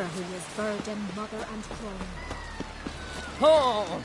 her who is virgin, mother, and throne. Oh!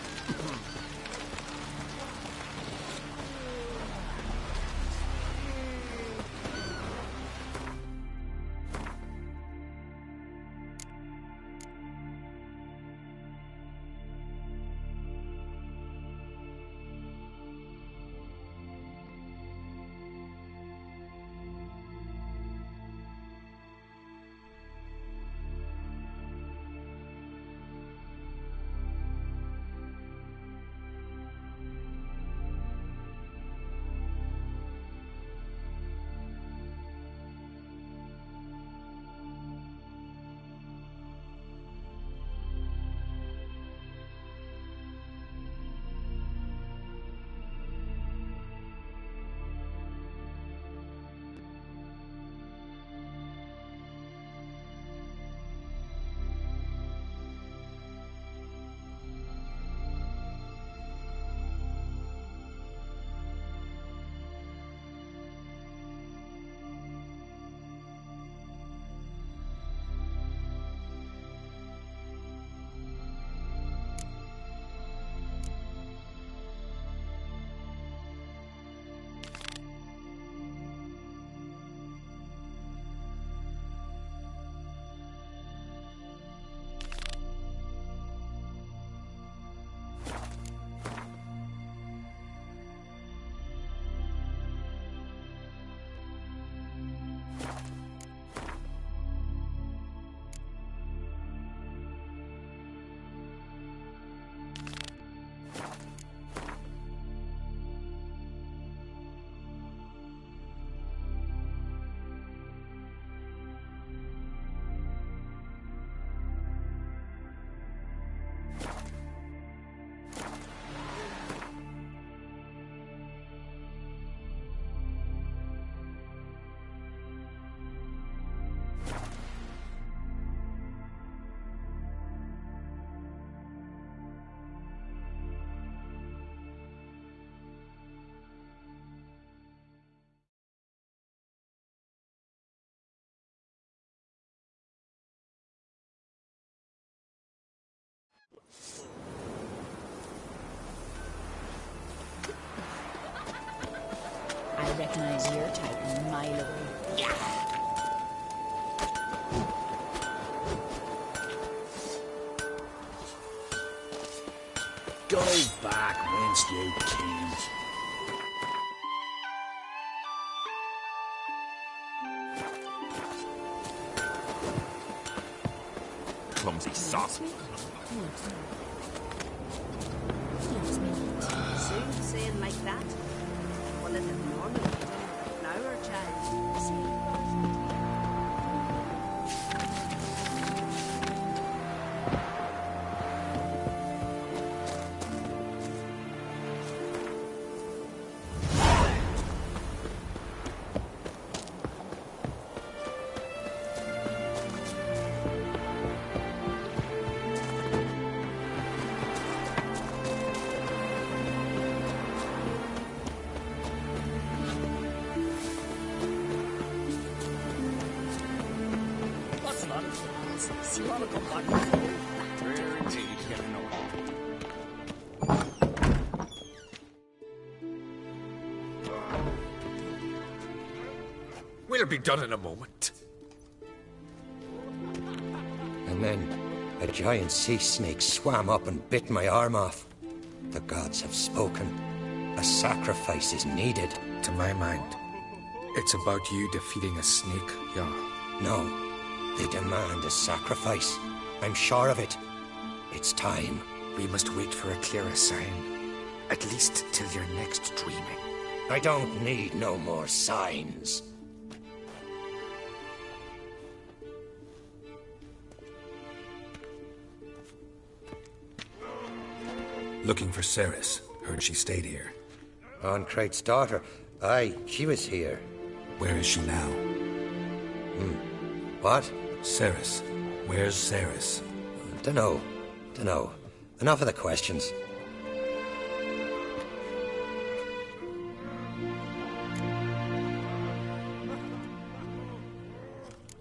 I recognize your type, Milo. Go back whence you came. Clumsy sot. Soon saying like that. Well, it is normal. Flower child. We'll be done in a moment. And then a giant sea snake swam up and bit my arm off. The gods have spoken. A sacrifice is needed. To my mind, it's about you defeating a snake, Jarl. No, they demand a sacrifice. I'm sure of it. It's time. We must wait for a clearer sign. At least till your next dreaming. I don't need no more signs. Looking for Cerys. Heard she stayed here. Oncrate's daughter. Aye, she was here. Where is she now? What? Cerys. Where's Cerys? Dunno. Enough of the questions.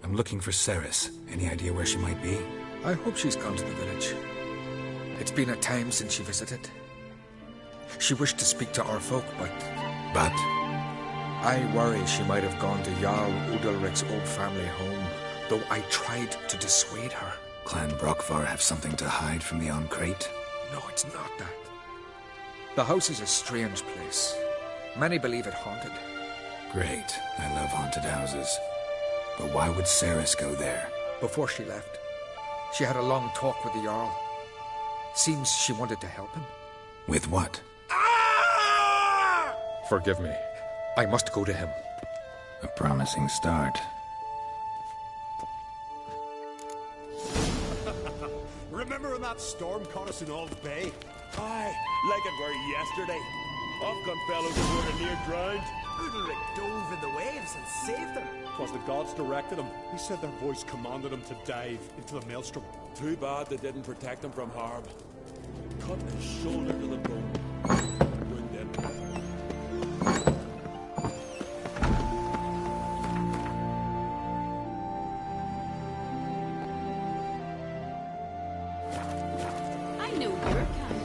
I'm looking for Ceres. Any idea where she might be? I hope she's gone to the village. It's been a time since she visited. She wished to speak to our folk, but But? I worry she might have gone to Jarl Udalric's old family home, though I tried to dissuade her. Clan Brockvar have something to hide from the Oncrate? No, it's not that. The house is a strange place. Many believe it haunted. Great. I love haunted houses. But why would Ceres go there? Before she left, she had a long talk with the Jarl. Seems she wanted to help him. With what? Forgive me. I must go to him. A promising start. Remember when that storm caught us in Old Bay? Aye, like it were yesterday. Ofcom fellows were near drowned. Udalric dove in the waves and saved them. 'Twas the gods directed him. He said their voice commanded him to dive into the maelstrom. Too bad they didn't protect him from harm. Cut his shoulder to the bone. Wound him. I know your kind.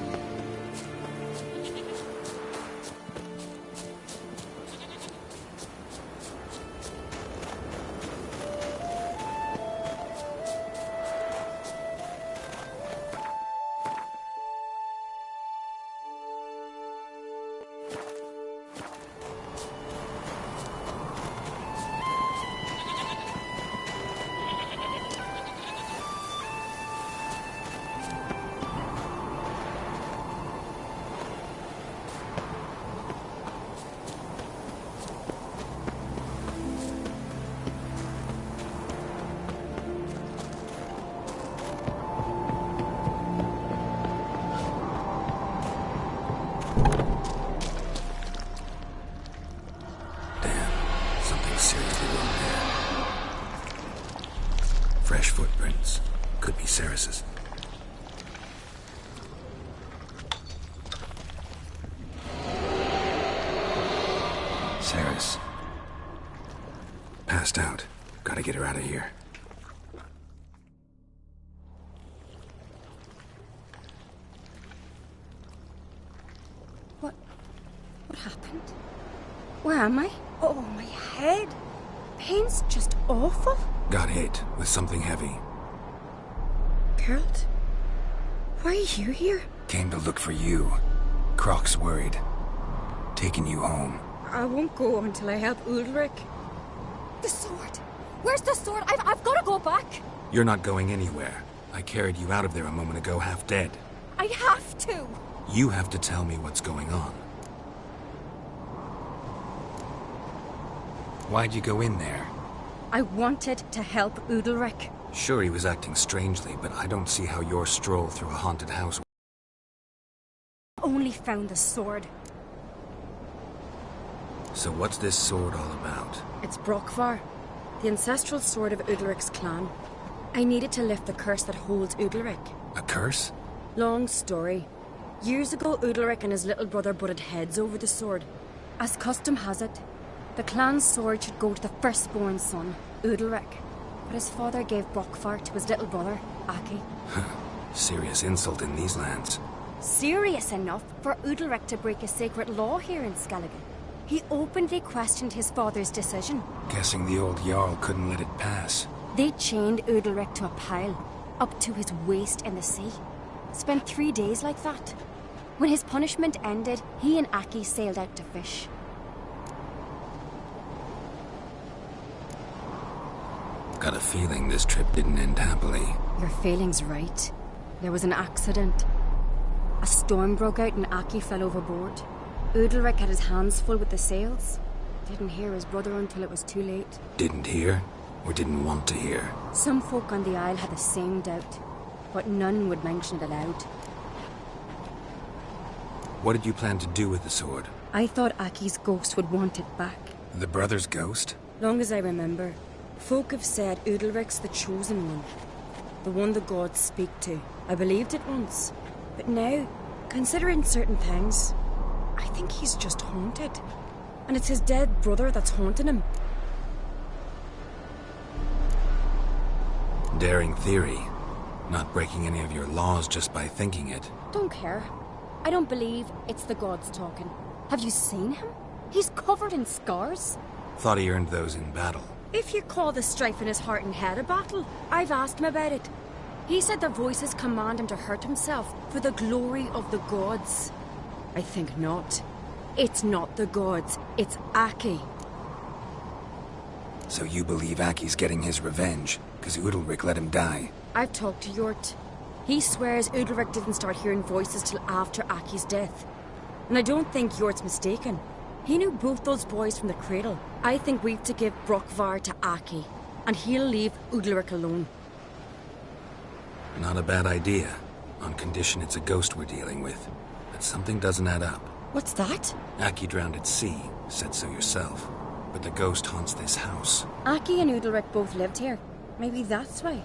Fresh footprints. Could be Ceres's. Ceres. Passed out. Gotta get her out of here. What happened? Where am I? Oh, my head. Pain's just awful. Got hit with something heavy. Geralt? Why are you here? Came to look for you. Croc's worried. Taking you home. I won't go until I help Udalric. The sword! Where's the sword? I've got to go back! You're not going anywhere. I carried you out of there a moment ago, half dead. I have to! You have to tell me what's going on. Why'd you go in there? I wanted to help Udalric. Sure, he was acting strangely, but I don't see how your stroll through a haunted house... Only found the sword. So what's this sword all about? It's Brockvar, the ancestral sword of Udalric's clan. I needed to lift the curse that holds Udalric. A curse? Long story. Years ago, Udalric and his little brother butted heads over the sword. As custom has it, the clan's sword should go to the firstborn son, Udalric. But his father gave Brockvar to his little brother, Aki. Serious insult in these lands. Serious enough for Udalric to break a sacred law here in Skellige. He openly questioned his father's decision. Guessing the old Jarl couldn't let it pass. They chained Udalric to a pile, up to his waist in the sea. Spent 3 days like that. When his punishment ended, he and Aki sailed out to fish. Got a feeling this trip didn't end happily. Your feeling's right. There was an accident. A storm broke out and Aki fell overboard. Udalric had his hands full with the sails. Didn't hear his brother until it was too late. Didn't hear? Or didn't want to hear? Some folk on the Isle had the same doubt, but none would mention it aloud. What did you plan to do with the sword? I thought Aki's ghost would want it back. The brother's ghost? Long as I remember, folk have said Udalric's the chosen one. The one the gods speak to. I believed it once. But now, considering certain things, I think he's just haunted. And it's his dead brother that's haunting him. daring theory. Not breaking any of your laws just by thinking it. Don't care. I don't believe it's the gods talking. Have you seen him? He's covered in scars. Thought he earned those in battle. If you call the strife in his heart and head a battle, I've asked him about it. He said the voices command him to hurt himself for the glory of the gods. I think not. It's not the gods, it's Aki. So you believe Aki's getting his revenge, because Udalric let him die? I've talked to Yort. He swears Udalric didn't start hearing voices till after Aki's death. And I don't think Yort's mistaken. He knew both those boys from the cradle. I think we've to give Brokvar to Aki, and he'll leave Udalric alone. Not a bad idea, on condition it's a ghost we're dealing with. But something doesn't add up. What's that? Aki drowned at sea, said so yourself. But the ghost haunts this house. Aki and Udalric both lived here. Maybe that's why.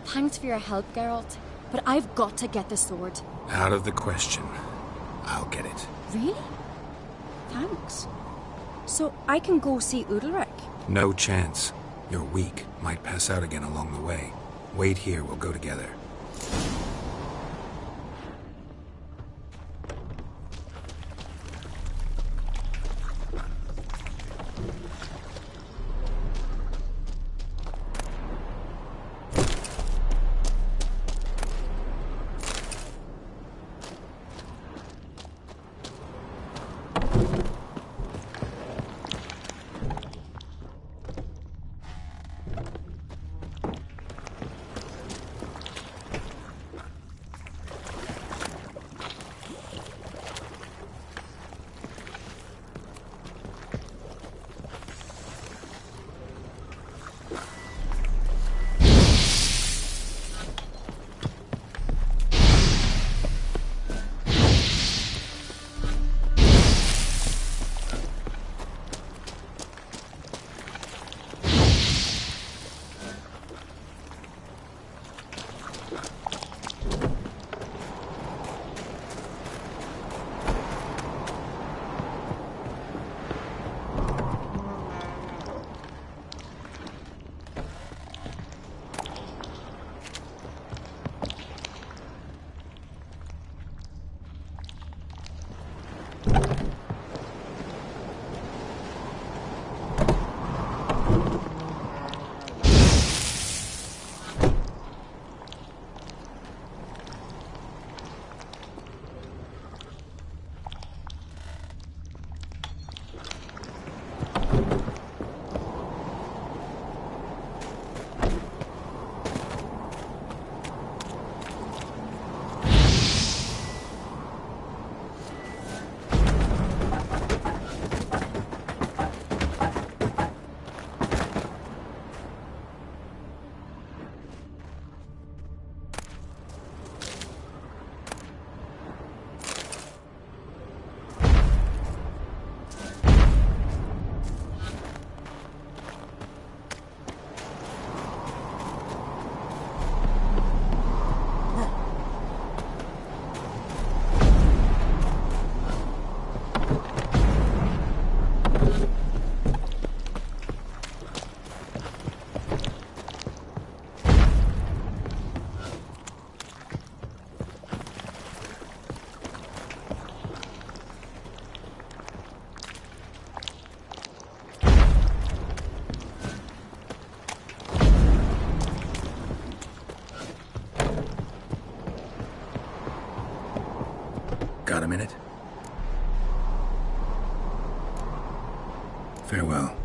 Thanks for your help, Geralt. But I've got to get the sword. Out of the question. I'll get it. Really? Thanks. So I can go see Udalric? No chance. You're weak. Might pass out again along the way. Wait here, we'll go together. Got a minute? Farewell.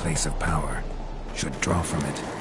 place of power, should draw from it.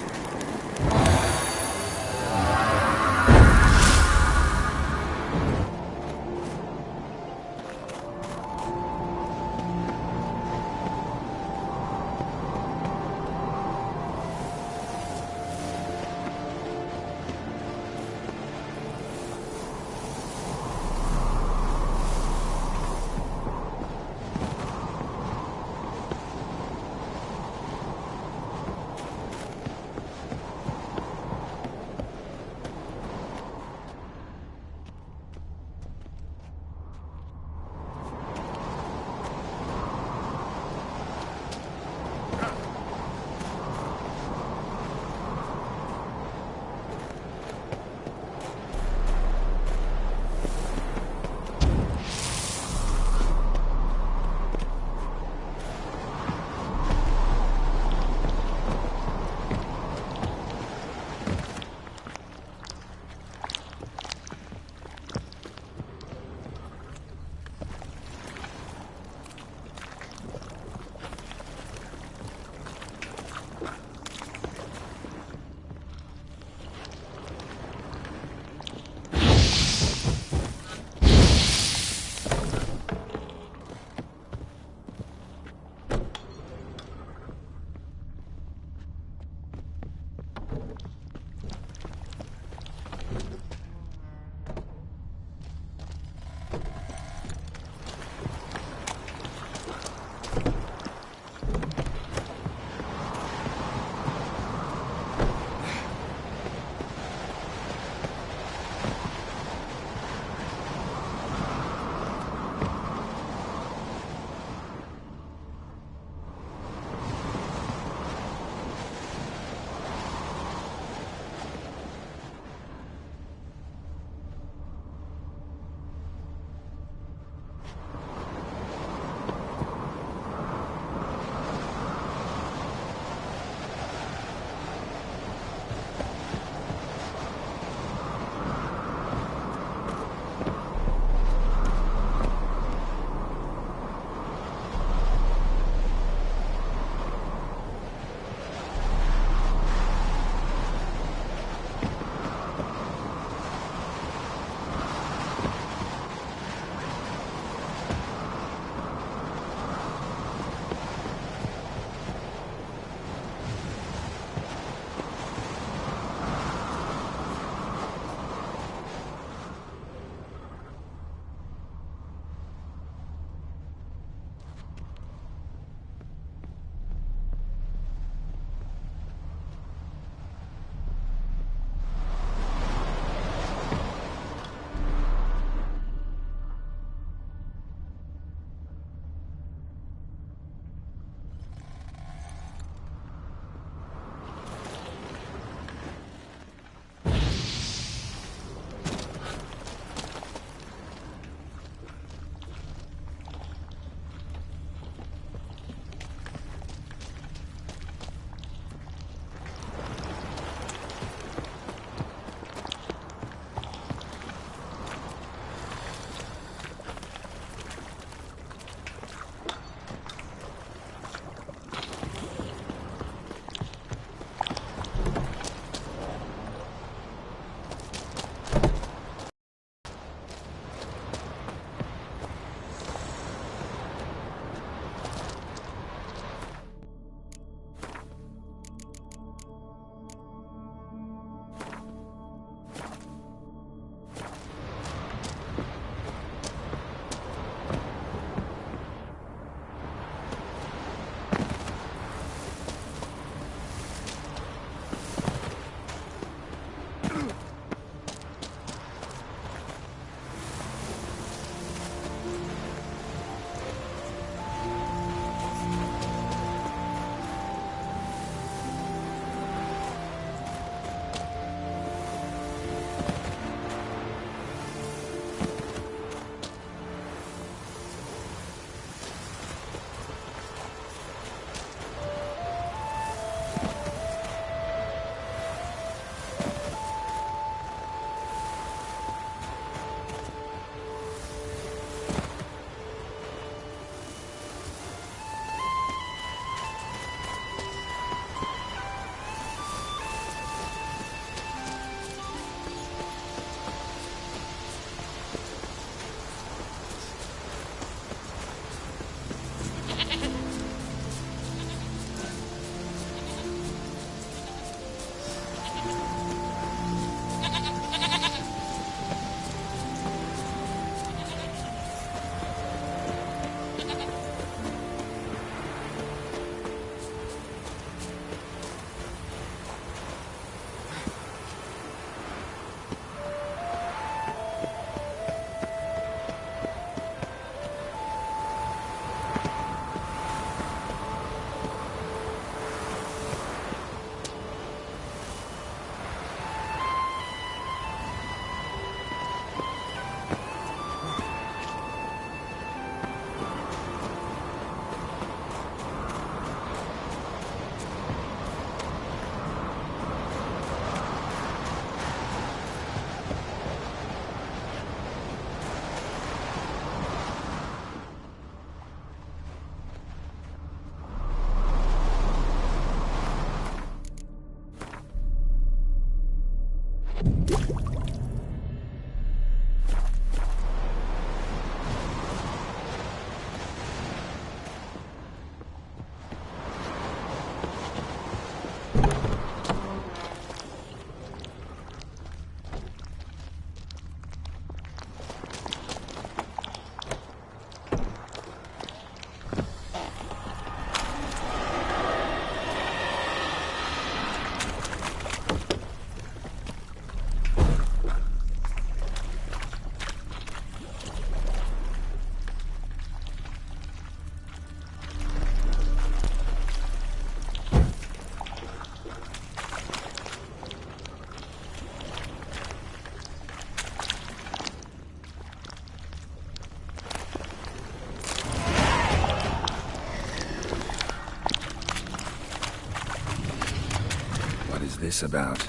What is this about?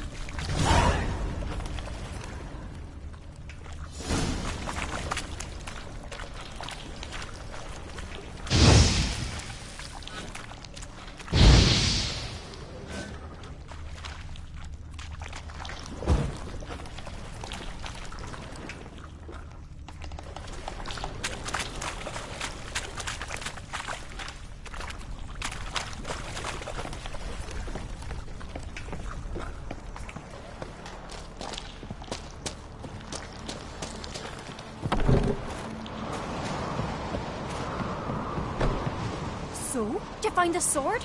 So, did you find the sword?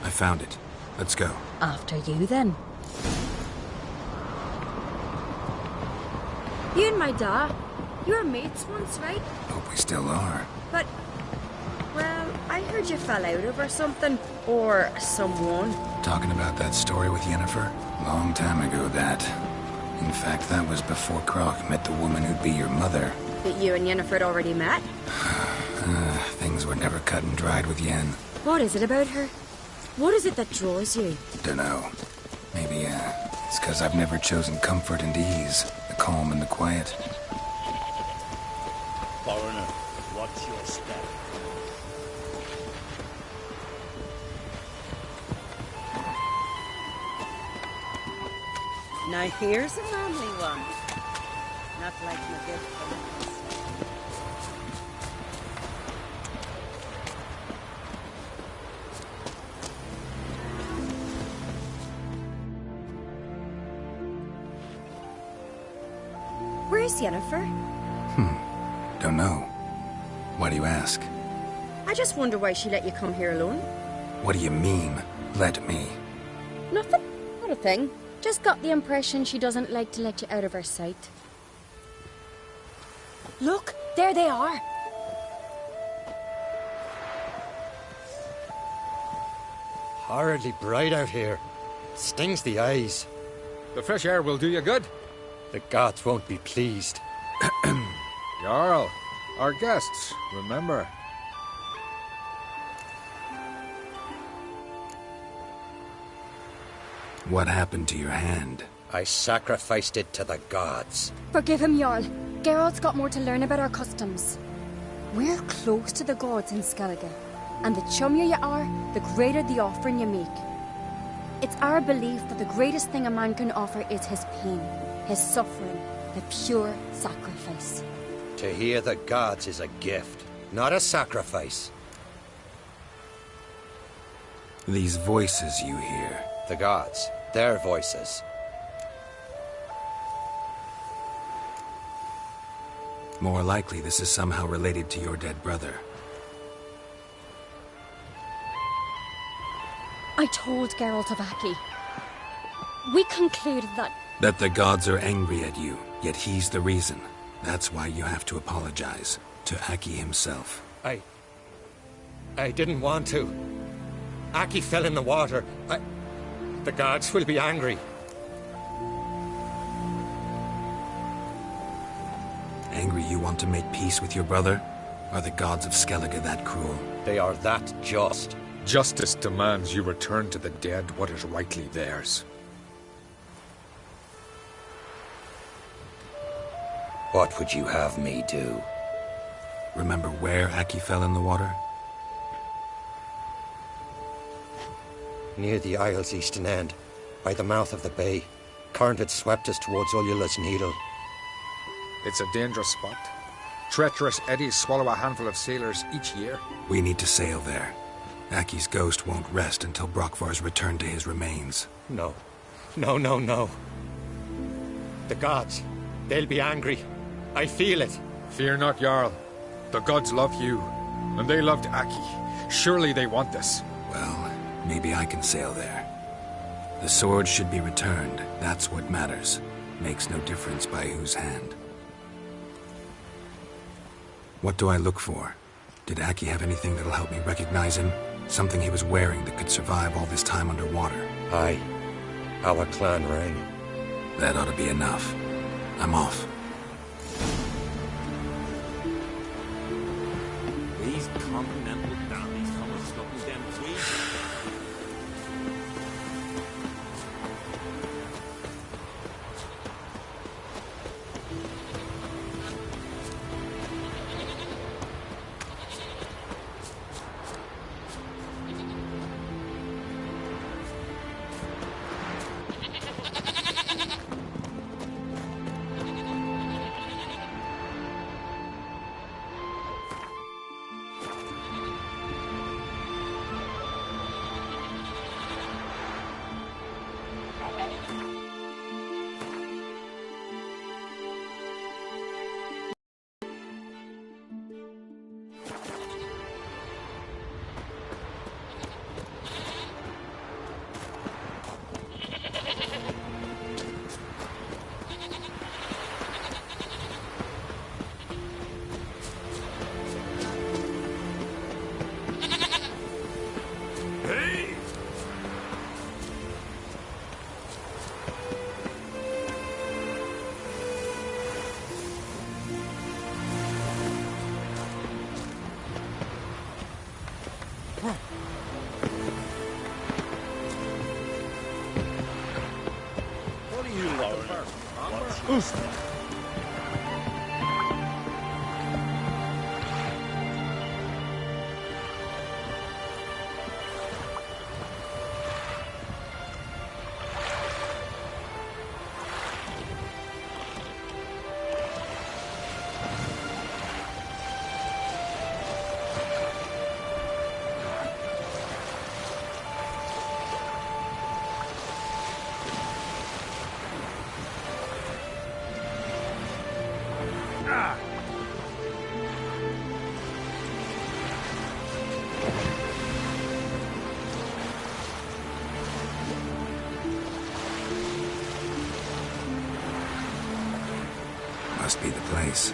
I found it. Let's go. After you, then. You and my dad, you were mates once, right? Hope we still are. But, well, I heard you fell out over something. Or someone. Talking about that story with Yennefer? Long time ago, that. In fact, that was before Croc met the woman who'd be your mother. That you and Yennefer had already met? Things were never cut and dried with Yen. What is it about her? What is it that draws you? Dunno. Maybe, it's because I've never chosen comfort and ease. The calm and the quiet. Foreigner, watch your step. Now here's a manly one. Not like my gift for the Where's Yennefer? Don't know. Why do you ask? I just wonder why she let you come here alone. What do you mean, let me? Nothing. Not a thing. Just got the impression she doesn't like to let you out of her sight. Look, there they are. Horridly bright out here. Stings the eyes. The fresh air will do you good. The gods won't be pleased. Jarl, our guests, remember. What happened to your hand? I sacrificed it to the gods. Forgive him, Jarl. Geralt's got more to learn about our customs. We're close to the gods in Skellige, and the chummier you are, the greater the offering you make. It's our belief that the greatest thing a man can offer is his pain, his suffering, the pure sacrifice. To hear the gods is a gift, not a sacrifice. These voices you hear. The gods, their voices. More likely, this is somehow related to your dead brother. I told Geralt of Aki. We concluded that... That the gods are angry at you, yet he's the reason. That's why you have to apologize. To Aki himself. I didn't want to. Aki fell in the water. The gods will be angry. Angry you want to make peace with your brother? Are the gods of Skellige that cruel? They are that just. Justice demands you return to the dead what is rightly theirs. What would you have me do? Remember where Aki fell in the water? Near the Isle's eastern end, by the mouth of the bay. Current had swept us towards Ullula's Needle. It's a dangerous spot. Treacherous eddies swallow a handful of sailors each year. We need to sail there. Aki's ghost won't rest until Brokvar's returned to his remains. No. No. The gods, they'll be angry. I feel it. Fear not, Jarl. The gods love you, and they loved Aki. Surely they want this. Well, maybe I can sail there. The sword should be returned. That's what matters. Makes no difference by whose hand. What do I look for? Did Aki have anything that'll help me recognize him? Something he was wearing that could survive all this time underwater? Aye. Our clan ring. That ought to be enough. I'm off. These continental dandies come and stuck with them tweeds. Must be the place.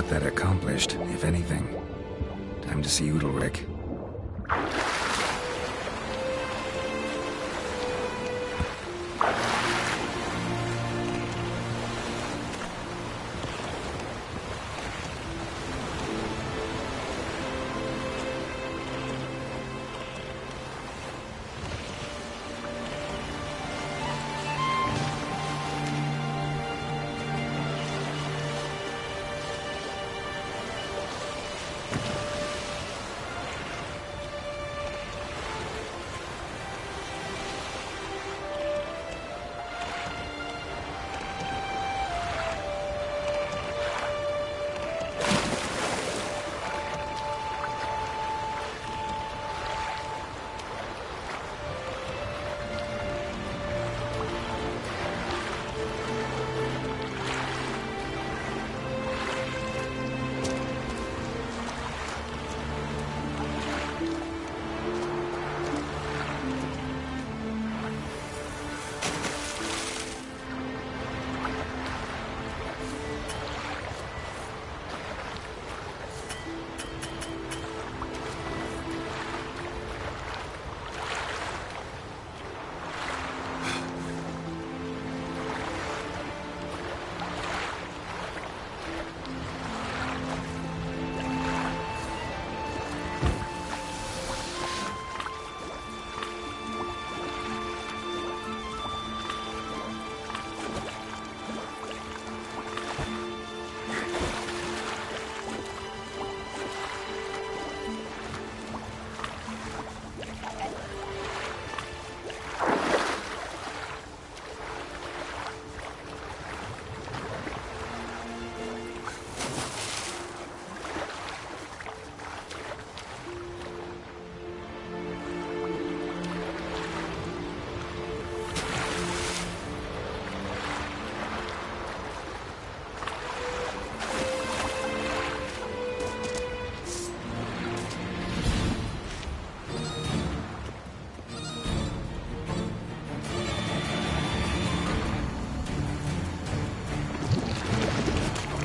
got that accomplished, if anything. Time to see Udalric.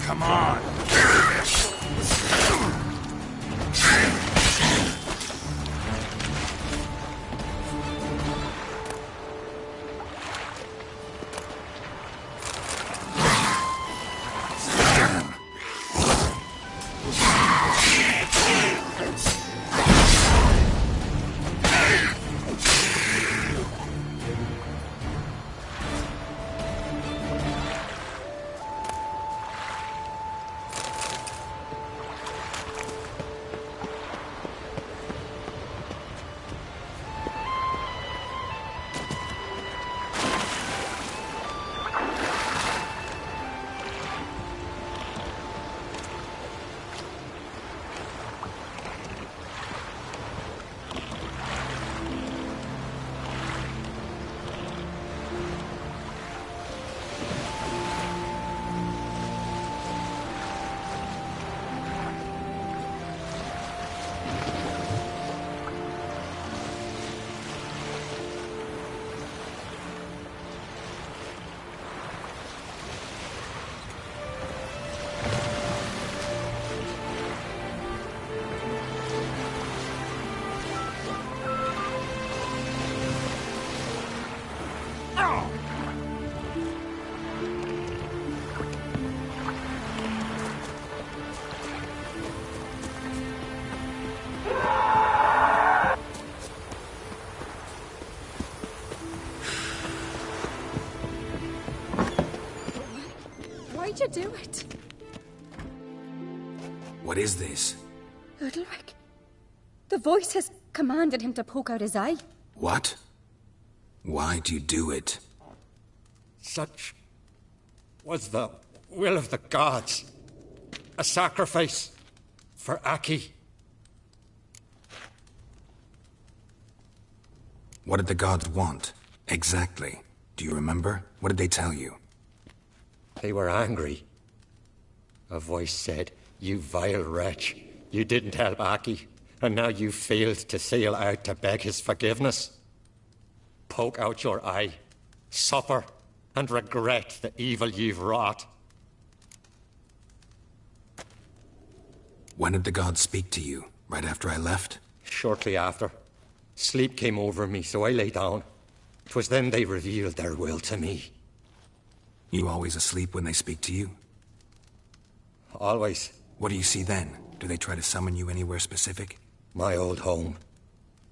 Come on! Why'd you do it? What is this? Udalric. The voice has commanded him to poke out his eye. What? Why'd you do it? Such was the will of the gods. A sacrifice for Aki. What did the gods want? Exactly. Do you remember? What did they tell you? They were angry. A voice said, "You vile wretch. You didn't help Aki, and now you failed to sail out to beg his forgiveness. Poke out your eye, suffer, and regret the evil you've wrought." When did the gods speak to you? Right after I left? Shortly after. Sleep came over me, so I lay down. 'Twas then they revealed their will to me. You always asleep when they speak to you? Always. What do you see then? Do they try to summon you anywhere specific? My old home.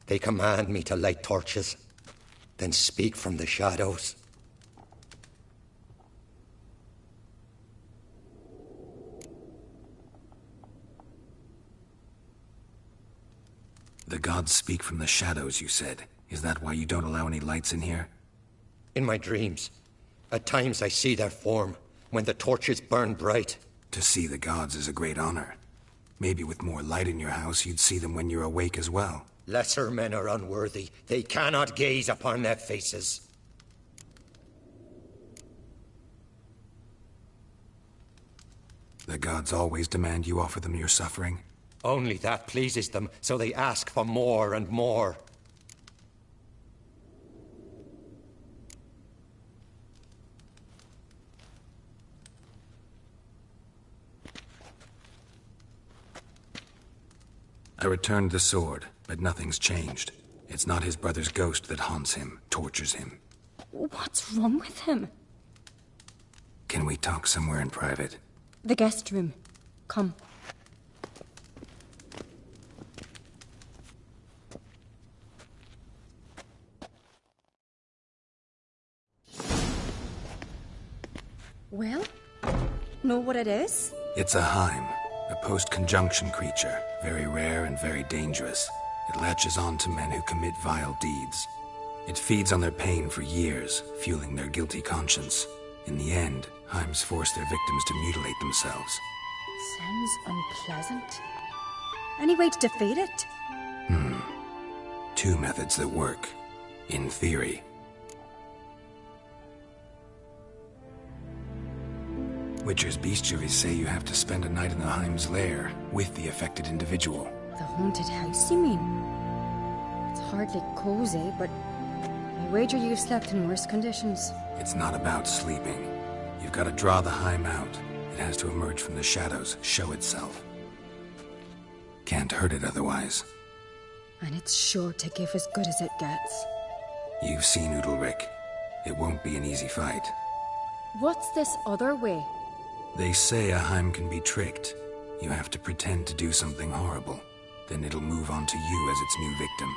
They command me to light torches, then speak from the shadows. The gods speak from the shadows, you said. Is that why you don't allow any lights in here? In my dreams. At times I see their form, when the torches burn bright. To see the gods is a great honor. Maybe with more light in your house, you'd see them when you're awake as well. Lesser men are unworthy. They cannot gaze upon their faces. The gods always demand you offer them your suffering? Only that pleases them, so they ask for more and more. I returned the sword, but nothing's changed. It's not his brother's ghost that haunts him, tortures him. What's wrong with him? Can we talk somewhere in private? The guest room. Come. Well, know what it is? It's a Heim, a post-conjunction creature, very rare and very dangerous. It latches on to men who commit vile deeds. It feeds on their pain for years, fueling their guilty conscience. In the end, Heims force their victims to mutilate themselves. Sounds unpleasant. Any way to defeat it? Two methods that work. In theory. Witcher's bestiaries say you have to spend a night in the Heim's lair with the affected individual. The haunted house, you mean? It's hardly cozy, but I wager you've slept in worse conditions. It's not about sleeping. You've got to draw the Heim out. It has to emerge from the shadows, show itself. Can't hurt it otherwise. And it's sure to give as good as it gets. You've seen Udalryk. It won't be an easy fight. What's this other way? They say a Heim can be tricked. You have to pretend to do something horrible. Then it'll move on to you as its new victim.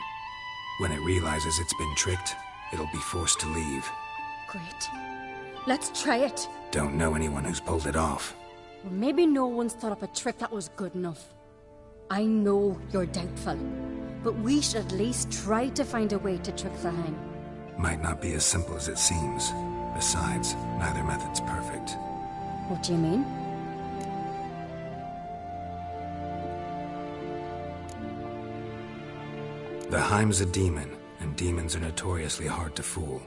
When it realizes it's been tricked, it'll be forced to leave. Great. Let's try it. Don't know anyone who's pulled it off. Well, maybe no one's thought up a trick that was good enough. I know you're doubtful, but we should at least try to find a way to trick the Heim. Might not be as simple as it seems. Besides, neither method's perfect. What do you mean? The Heim's a demon, and demons are notoriously hard to fool.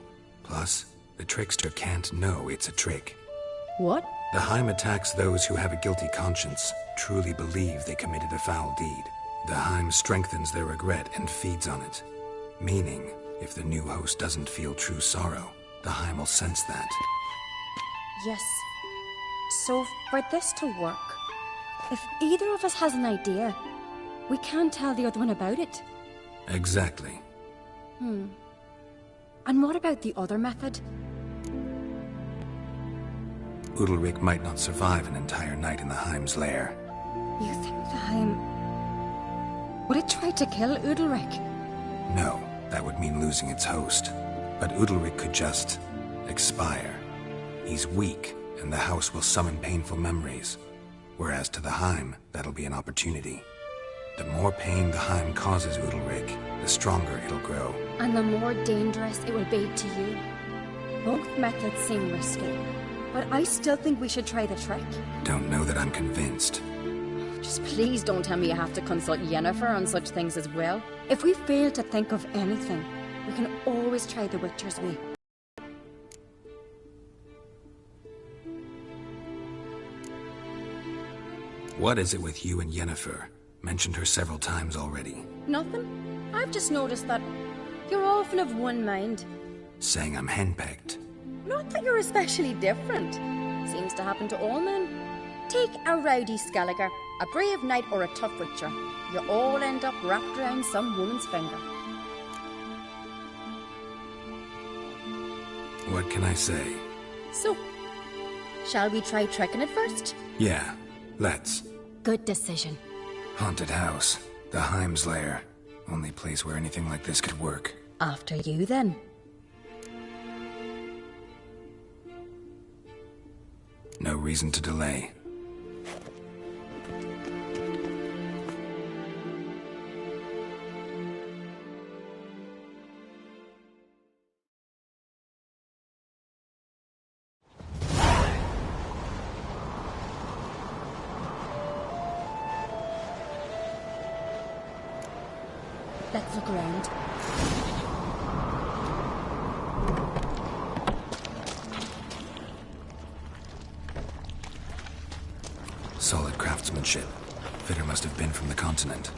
Plus, the trickster can't know it's a trick. What? The Heim attacks those who have a guilty conscience, truly believe they committed a foul deed. The Heim strengthens their regret and feeds on it. Meaning, if the new host doesn't feel true sorrow, the Heim will sense that. Yes. So, for this to work, if either of us has an idea, we can tell the other one about it. Exactly. And what about the other method? Udalryk might not survive an entire night in the Heim's lair. You think the Heim... would it try to kill Udalryk? No, that would mean losing its host. But Udalryk could just... expire. He's weak, and the house will summon painful memories. Whereas to the Heim, that'll be an opportunity. The more pain the Heim causes Udalryk, the stronger it'll grow. And the more dangerous it will be to you. Both methods seem risky, but I still think we should try the trick. Don't know that I'm convinced. Just please don't tell me you have to consult Yennefer on such things as well. If we fail to think of anything, we can always try the Witcher's way. What is it with you and Yennefer? Mentioned her several times already. Nothing. I've just noticed that you're often of one mind. Saying I'm henpecked. Not that you're especially different. Seems to happen to all men. Take a rowdy Skelliger. A brave knight or a tough witcher, you all end up wrapped around some woman's finger. What can I say? So, shall we try trekking it first? Yeah, let's. Good decision. Haunted house. The Heim's lair. Only place where anything like this could work. After you, then. No reason to delay. Let's look around. Solid craftsmanship. Fitter must have been from the continent.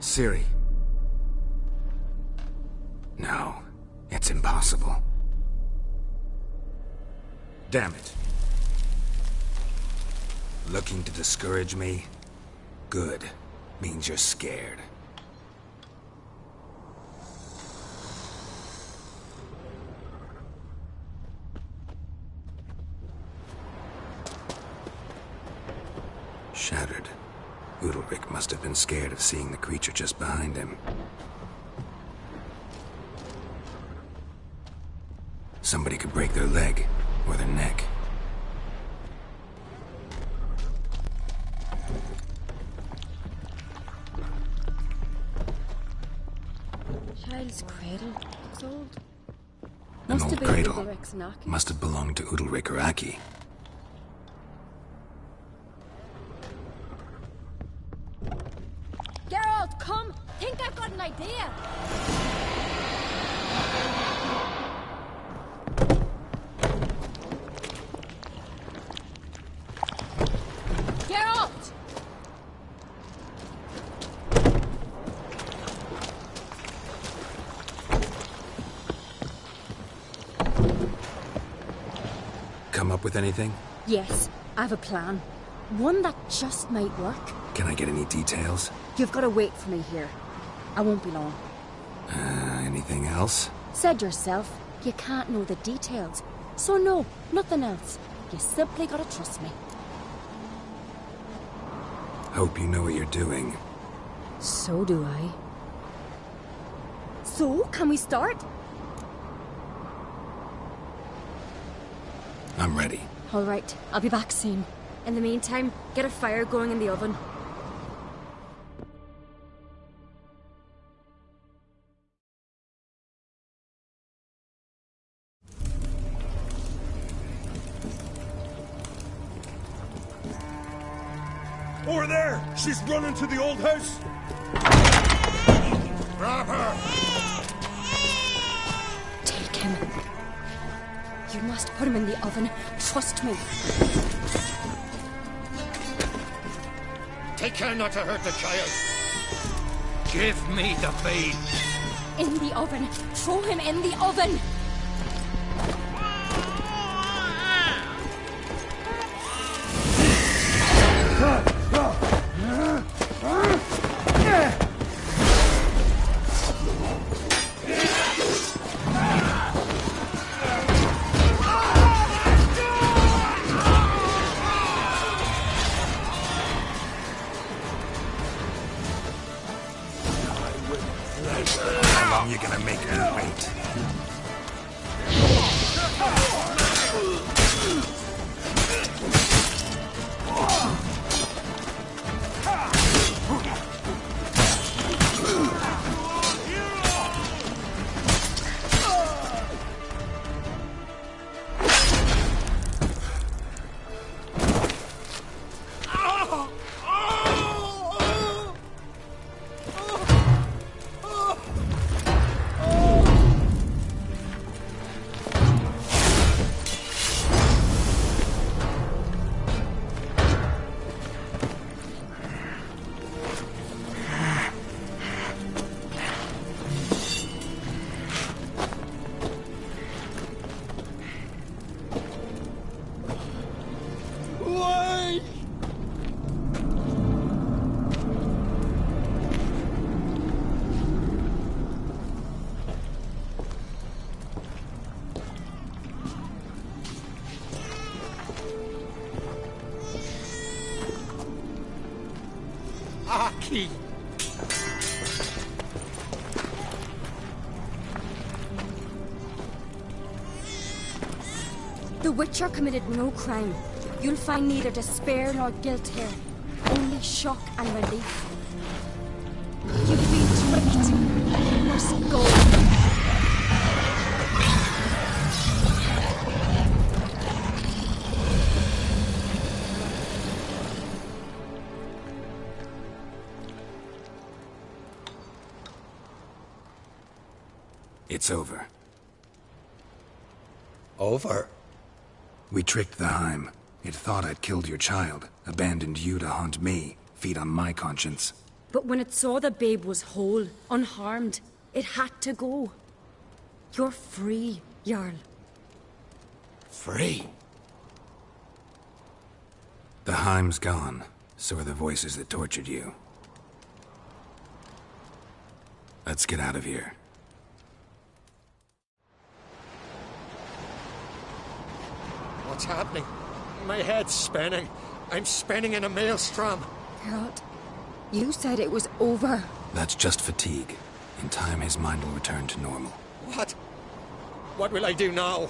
Ciri. No, it's impossible. Damn it. Looking to discourage me? Good. Means you're scared. Shattered. Udalryk must have been scared of seeing the creature just behind him. Somebody could break their leg, or their neck. Child's cradle. It's old. An Must old have been cradle. Udalryk's knocking. Must have belonged to Udalryk or Aki. Geralt, come! Think I've got an idea! Geralt! Come up with anything? Yes, I have a plan. One that just might work. Can I get any details? You've got to wait for me here. I won't be long. Anything else? Said yourself, you can't know the details. So no, nothing else. You simply gotta trust me. Hope you know what you're doing. So do I. So, can we start? I'm ready. All right, I'll be back soon. In the meantime, get a fire going in the oven. Over there! She's running to the old house! Grab her! Take him. You must put him in the oven. Trust me. Take care not to hurt the child. Give me the babe. In the oven. Throw him in the oven. How long you gonna make me wait? The Witcher committed no crime. You'll find neither despair nor guilt here. Only shock and relief. You've been tricked. You must go. It's over. Over? We tricked the Heim. It thought I'd killed your child, abandoned you to haunt me, feed on my conscience. But when it saw the babe was whole, unharmed, it had to go. You're free, Jarl. Free? The Heim's gone, so are the voices that tortured you. Let's get out of here. What's happening? My head's spinning. I'm spinning in a maelstrom. Geralt, you said it was over. That's just fatigue. In time, his mind will return to normal. What? What will I do now?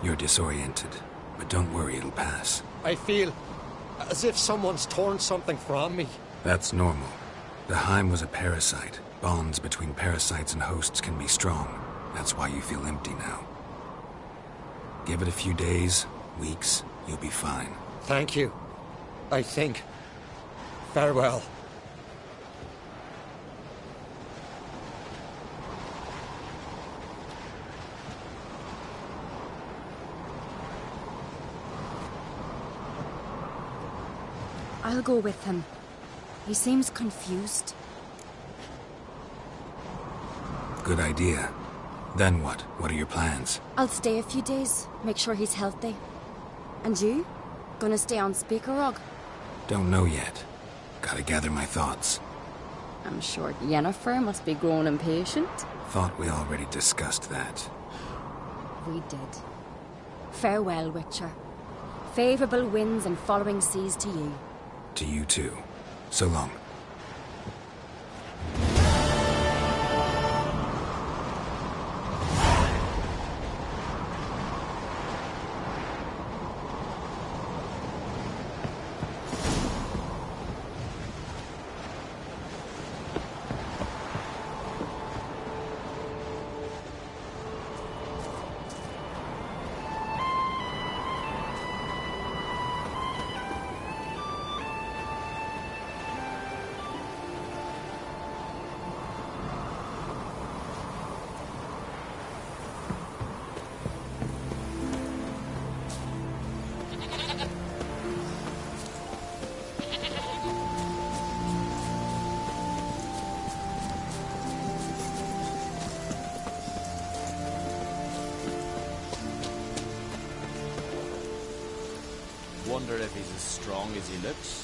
You're disoriented, but don't worry, it'll pass. I feel as if someone's torn something from me. That's normal. The Heim was a parasite. Bonds between parasites and hosts can be strong. That's why you feel empty now. Give it a few days, weeks, you'll be fine. Thank you. I think. Farewell. I'll go with him. He seems confused. Good idea. Then what? What are your plans? I'll stay a few days, make sure he's healthy. And you? Gonna stay on Speakerog? Don't know yet. Gotta gather my thoughts. I'm sure Yennefer must be growing impatient. Thought we already discussed that. We did. Farewell, Witcher. Favorable winds and following seas to you. To you too. So long. Wonder if he's as strong as he looks.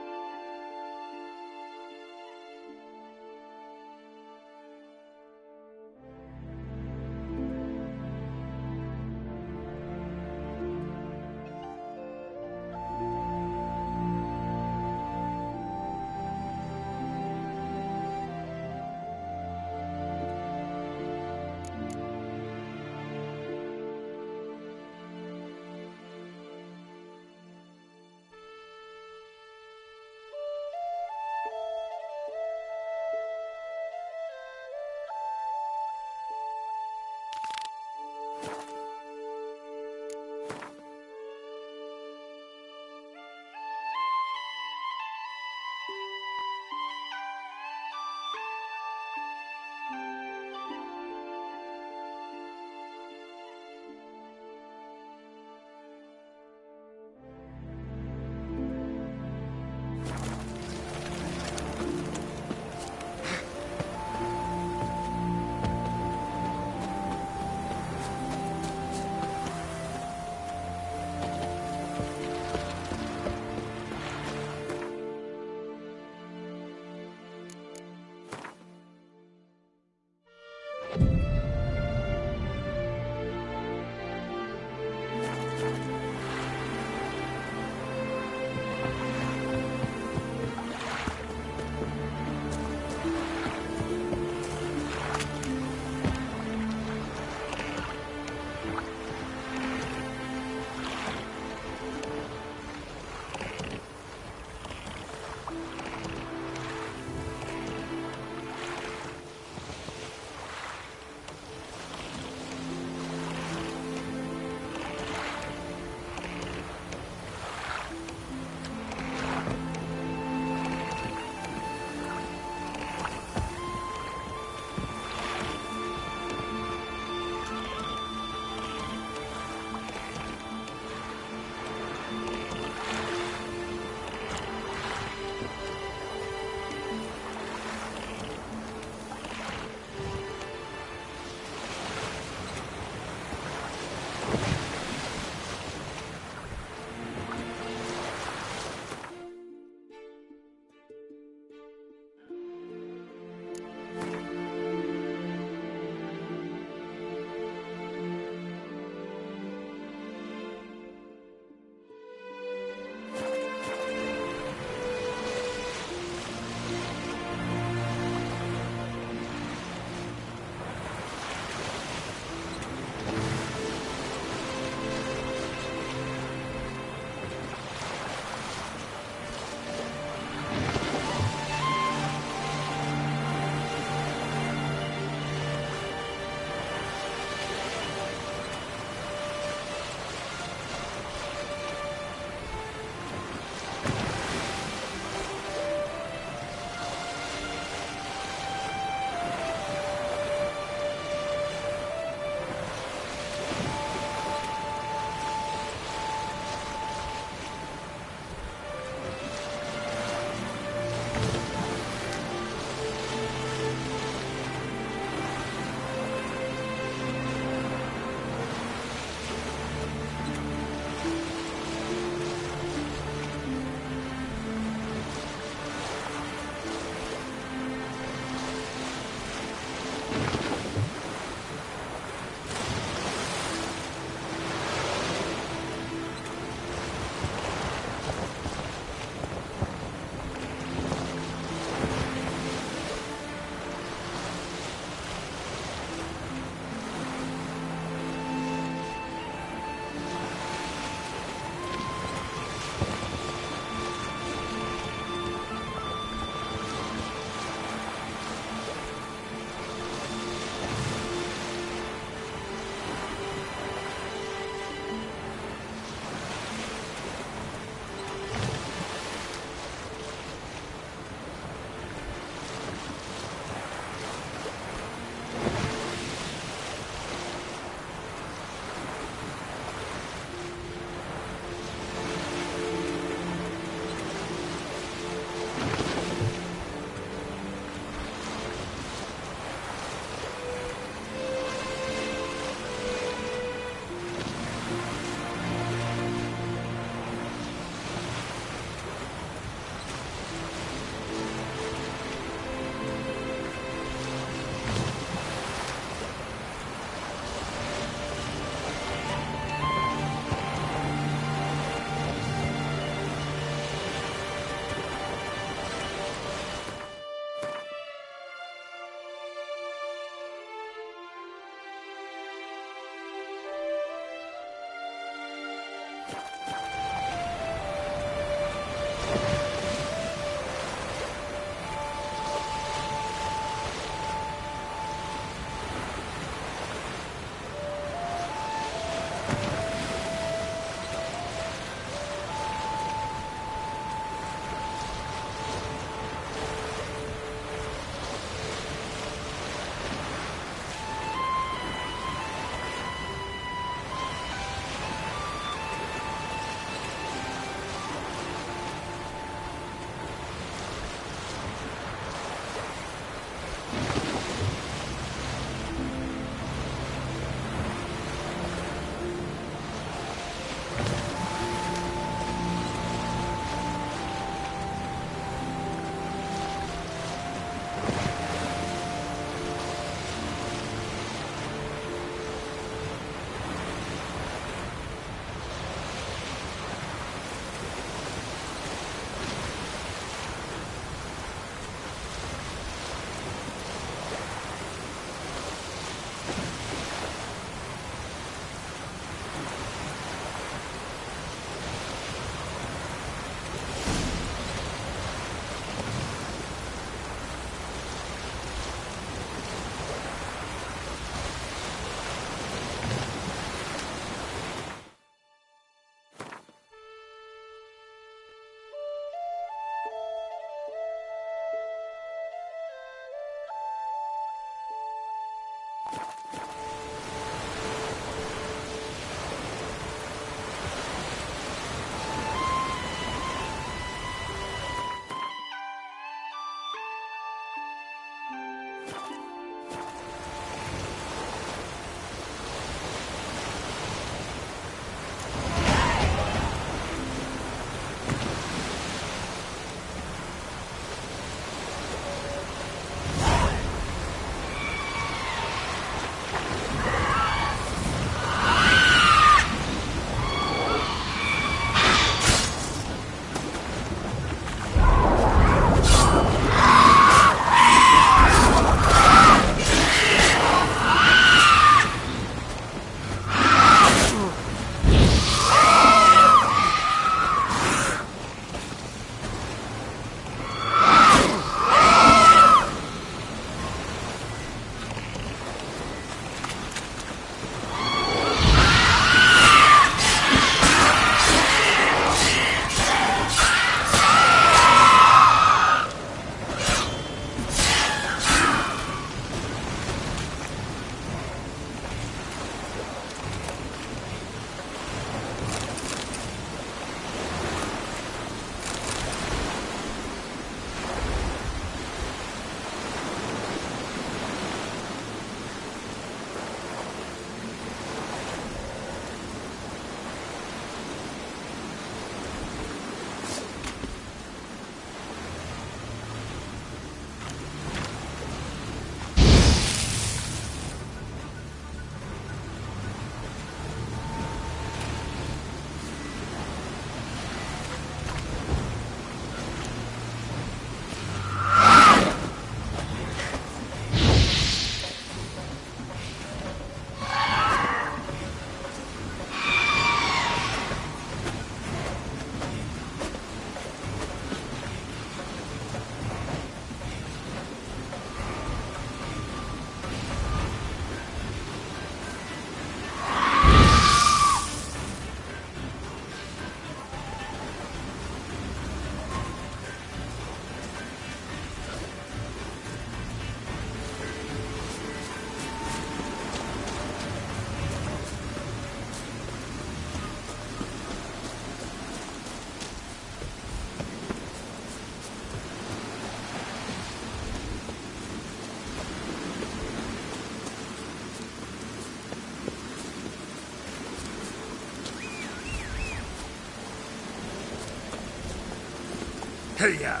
Hey-ya!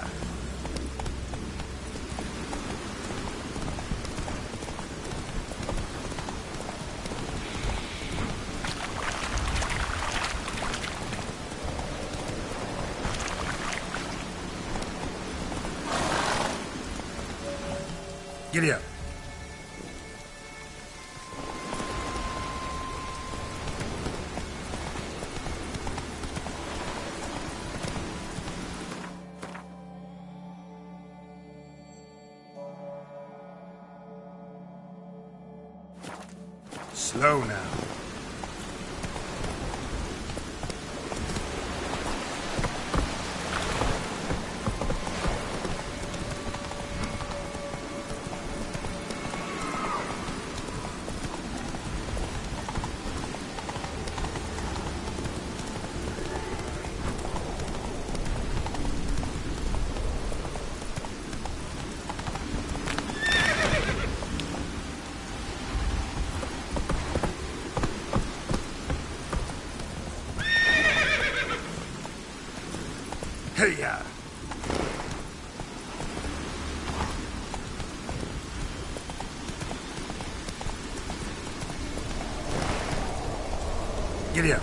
Giddy up. Slow now. Hey-ya! Giddy up.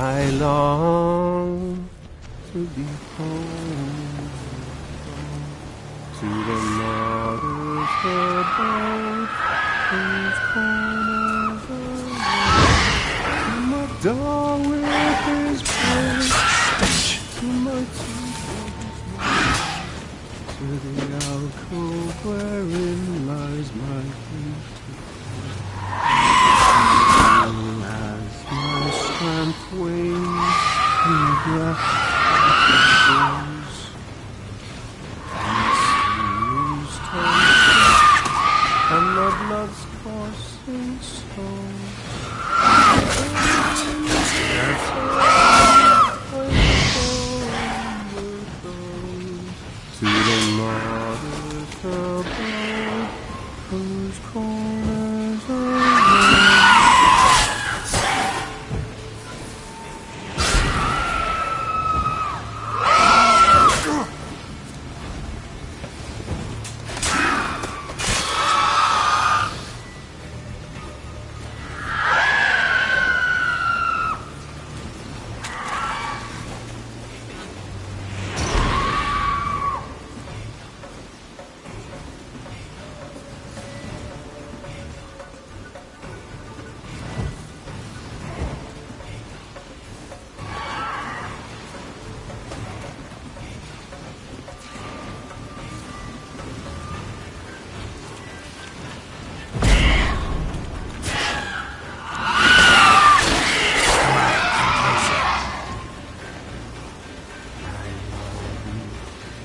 I long to be home, to the mother's abode, whose corners are to my dog with his praise, to my to the alcove wherein lies my beauty. As my strength wanes and the breath goes, and the sinews turn and the blood's coursing so. To the mother's abode, whose corners are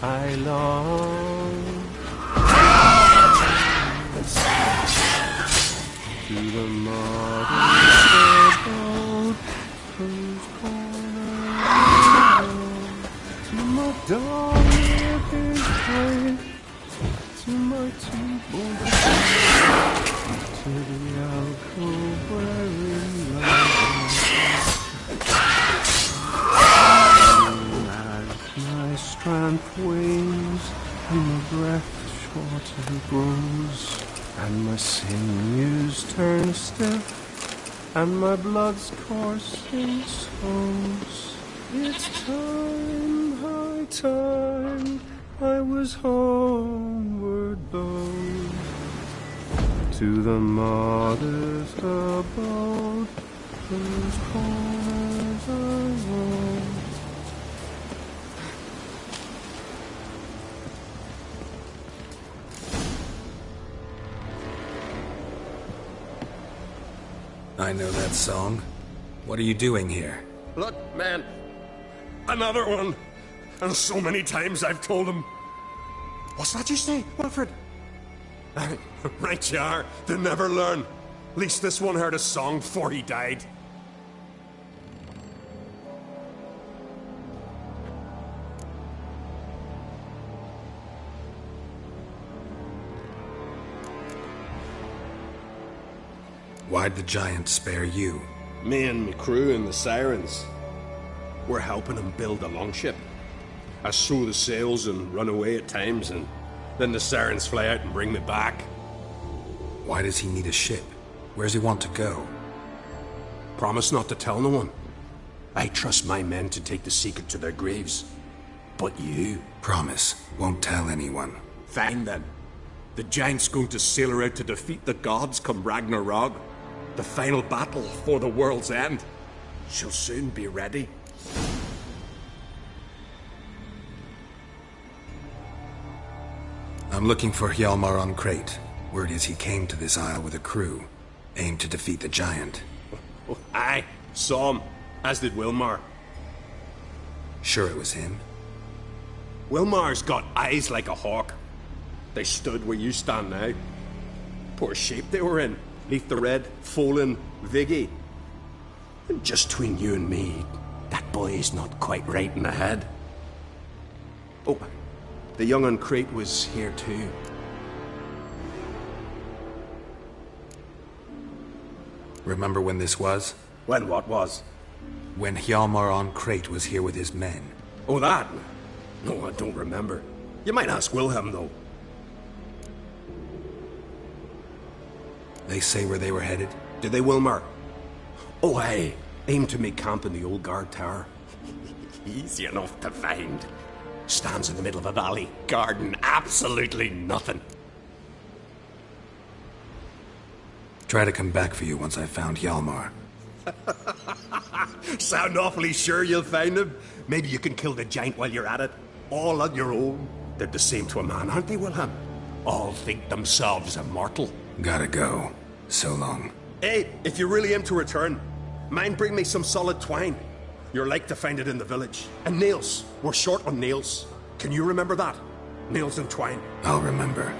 I long to the mother's abode, whose corner to my dog with his prey, to my two-born to the alcove wherein lies my strength wanes, and my breath shorter grows, and my sinews turn stiff, and my blood's coursing slows. It's time, high time, I was homeward bound, to the mother's abode, whose corners I roam. I know that song. What are you doing here? Look, man. Another one. And so many times I've told him. What's that you say, Wilfred? Right you are. They never learn. At least this one heard a song before he died. Why'd the giant spare you? Me and me crew and the Sirens. We're helping him build a longship. I sew the sails and run away at times, and then the Sirens fly out and bring me back. Why does he need a ship? Where's he want to go? Promise not to tell no one. I trust my men to take the secret to their graves. But you? Promise, won't tell anyone. Fine then. The giant's going to sail her out to defeat the gods come Ragnarok. The final battle for the world's end. She'll soon be ready. I'm looking for Hjalmar on Crate. Word is he came to this isle with a crew, aimed to defeat the giant. Oh, aye, saw him, as did Wilmar. Sure it was him? Wilmar's got eyes like a hawk. They stood where you stand now. Poor shape they were in. Neath the red, Folin, Viggy. And just between you and me, that boy's not quite right in the head. Oh, the young on Crate was here too. Remember when this was? When what was? When Hjalmar on Crate was here with his men. Oh, that? No, I don't remember. You might ask Wilhelm, though. They say where they were headed? Did they, Wilmar? Oh, aye. Aim to make camp in the old guard tower. Easy enough to find. Stands in the middle of a valley, garden absolutely nothing. Try to come back for you once I've found Hjalmar. Sound awfully sure you'll find him? Maybe you can kill the giant while you're at it. All on your own. They're the same to a man, aren't they, Wilhelm? All think themselves immortal. Gotta go. So long. Hey, if you really aim to return, mind bring me some solid twine. You're like to find it in the village. And nails. We're short on nails. Can you remember that? Nails and twine. I'll remember.